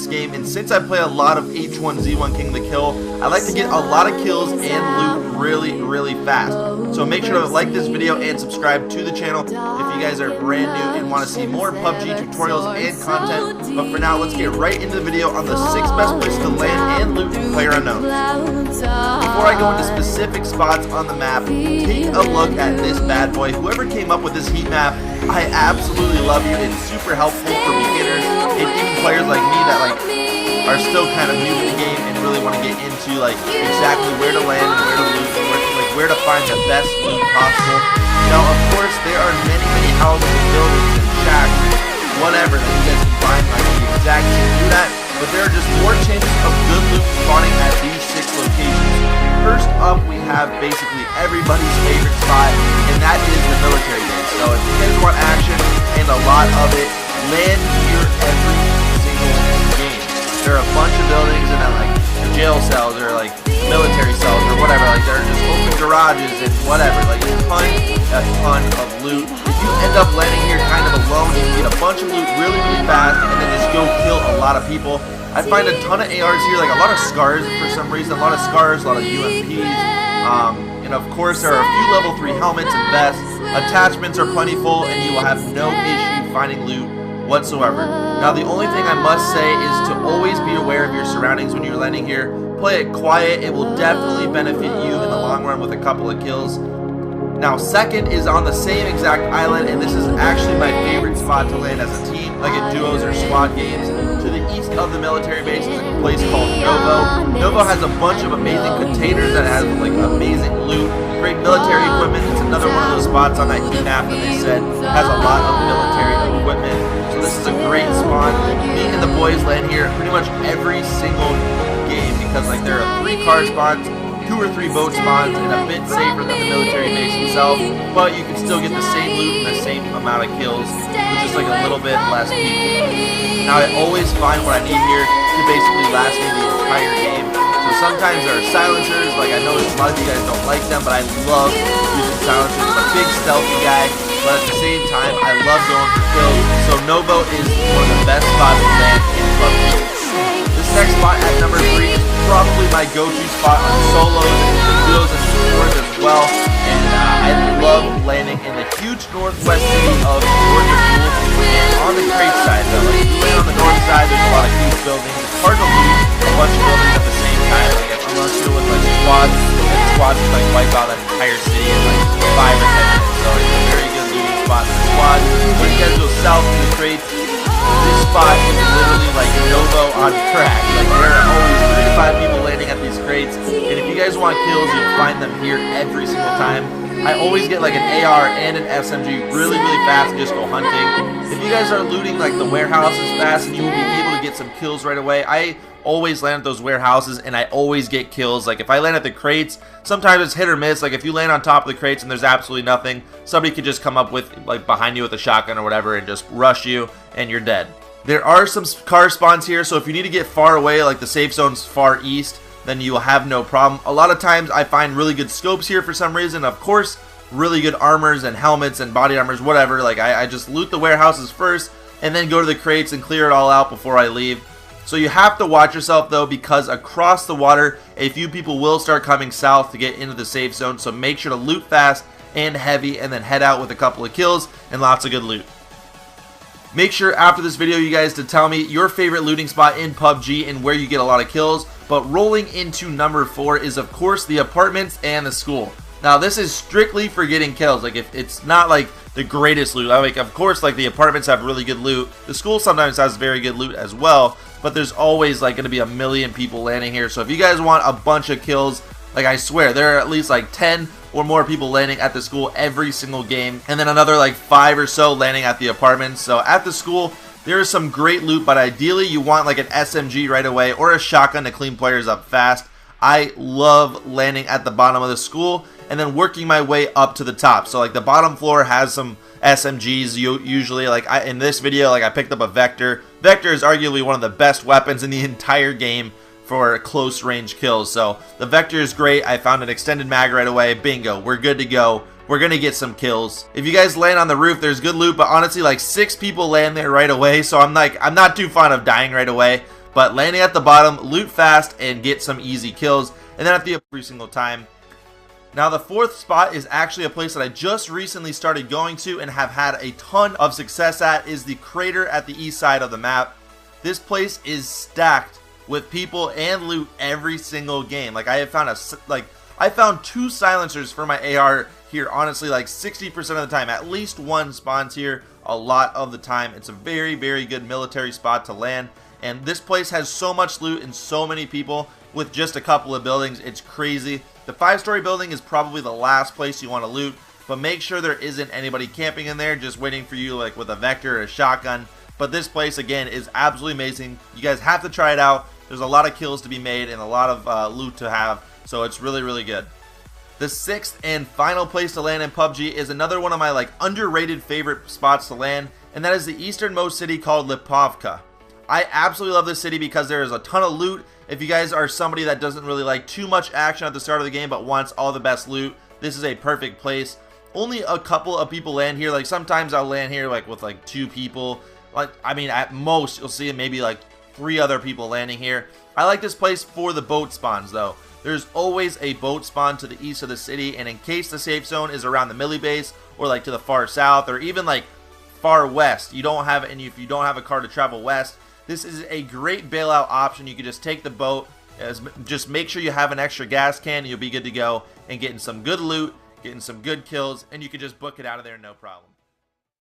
this game, and since I play a lot of H1Z1 King of the Kill, I like to get a lot of kills and loot really fast. So make sure to like this video and subscribe to the channel if you guys are brand new and want to see more PUBG tutorials and content. But for now, let's get right into the video on the 6 best places to land and loot PlayerUnknown's. Before I go into specific spots on the map, take a look at this bad boy. Whoever came up with this heat map, I absolutely love you. It's super helpful for beginners and even players like me that are still kind of new to the game and really want to get into exactly where to land and where to loot and where to find the best loot possible. Now, of course, there are many houses and buildings and shacks, whatever, that you guys can find the exact same do that, but there are just more chances of good loot spawning at these 6 locations. First up, we have basically everybody's favorite spot, and that is the military base. So if you guys want action and a lot of it, land here every single game. There are a bunch of buildings and then jail cells or military cells or whatever. There are just open garages and whatever. A ton of loot. If you end up landing here kind of alone, you can get a bunch of loot really fast and then just go kill a lot of people. I find a ton of ARs here, a lot of scars for some reason, a lot of scars, a lot of UMPs, and of course there are a few level 3 helmets and vests. Attachments are plentiful and you will have no issue finding loot whatsoever. Now the only thing I must say is to always be aware of your surroundings when you're landing here. Play it quiet, it will definitely benefit you in the long run with a couple of kills. Now second is on the same exact island, and this is actually my favorite spot to land as a team, like in duos or squad games. To the east of the military base is a place called Novo. Novo has a bunch of amazing containers that has amazing loot, great military equipment. It's another one of those spots on that heat map that they said has a lot of military equipment. So this is a great spawn. Me and the boys land here pretty much every single game because there are 3 car spawns, 2 or 3 boat spawns, and a bit safer than the military base itself, but you can still get the same loot and the same amount of kills with just a little bit less people. Now I always find what I need here to basically last me the entire game. So sometimes there are silencers, I know a lot of you guys don't like them, but I love using silencers. I'm a big stealthy guy, but at the same time I love going for kills, so Novo is one of the best spots to land in PUBG. This next spot at number 3 is probably my go-to spot on solos and duos and swords as well, and I love landing in the huge northwest city of Georgia and on the crate side. So if you land on the north side, there's a lot of huge buildings. It's hard to loot a bunch of buildings at the same time. Unless you're with squads, and squads can wipe out an entire city in 5 or 10 minutes. So it's a very good looting spot for squads. When you guys go south to the crates, this spot is literally Novo on crack. There are always 3 to 5 people landing at these crates, and if you guys want kills, you'll find them here every single time. I always get an AR and an SMG really fast and just go hunting. If you guys are looting the warehouses fast, and you will be able to get some kills right away. I always land at those warehouses and I always get kills. If I land at the crates, sometimes it's hit or miss. If you land on top of the crates and there's absolutely nothing, somebody could just come up with behind you with a shotgun or whatever and just rush you and you're dead. There are some car spawns here, so if you need to get far away, the safe zone's far east, then you will have no problem. A lot of times I find really good scopes here for some reason. Of course, really good armors and helmets and body armors, whatever. I just loot the warehouses first and then go to the crates and clear it all out before I leave. So you have to watch yourself though, because across the water a few people will start coming south to get into the safe zone, so make sure to loot fast and heavy and then head out with a couple of kills and lots of good loot. Make sure after this video you guys to tell me your favorite looting spot in PUBG and where you get a lot of kills. But rolling into number 4 is of course the apartments and the school. Now this is strictly for getting kills. If it's not the greatest loot, of course the apartments have really good loot. The school sometimes has very good loot as well, but there's always going to be a million people landing here. So if you guys want a bunch of kills, I swear there are at least 10 or more people landing at the school every single game, and then another 5 or so landing at the apartments. So at the school there is some great loot, but ideally you want an SMG right away or a shotgun to clean players up fast. I love landing at the bottom of the school and then working my way up to the top. So the bottom floor has some SMGs usually. In this video, I picked up a Vector. Vector is arguably one of the best weapons in the entire game for close range kills. So the Vector is great. I found an extended mag right away. Bingo, we're good to go. We're gonna get some kills. If you guys land on the roof, there's good loot, but honestly 6 people land there right away, so I'm not too fond of dying right away. But landing at the bottom, loot fast, and get some easy kills. And then at the every single time. Now the fourth spot is actually a place that I just recently started going to and have had a ton of success at, is the crater at the east side of the map. This place is stacked with people and loot every single game. Like I found 2 silencers for my AR here, honestly, like 60% of the time. At least one spawns here a lot of the time. It's a very, very good military spot to land. And this place has so much loot and so many people with just a couple of buildings. It's crazy. The 5-story building is probably the last place you want to loot, but make sure there isn't anybody camping in there just waiting for you, like with a Vector or a shotgun. But this place, again, is absolutely amazing. You guys have to try it out. There's a lot of kills to be made and a lot of loot to have, so it's really, really good. The 6th and final place to land in PUBG is another one of my underrated favorite spots to land, and that is the easternmost city called Lipovka. I absolutely love this city because there is a ton of loot. If you guys are somebody that doesn't really like too much action at the start of the game but wants all the best loot, this is a perfect place. Only a couple of people land here. Like sometimes I'll land here with 2 people. I mean, at most you'll see maybe 3 other people landing here. I like this place for the boat spawns though. There's always a boat spawn to the east of the city, and in case the safe zone is around the milli base or to the far south or even far west, if you don't have a car to travel west, this is a great bailout option. You can just take the boat, just make sure you have an extra gas can and you'll be good to go and getting some good loot, getting some good kills, and you can just book it out of there no problem.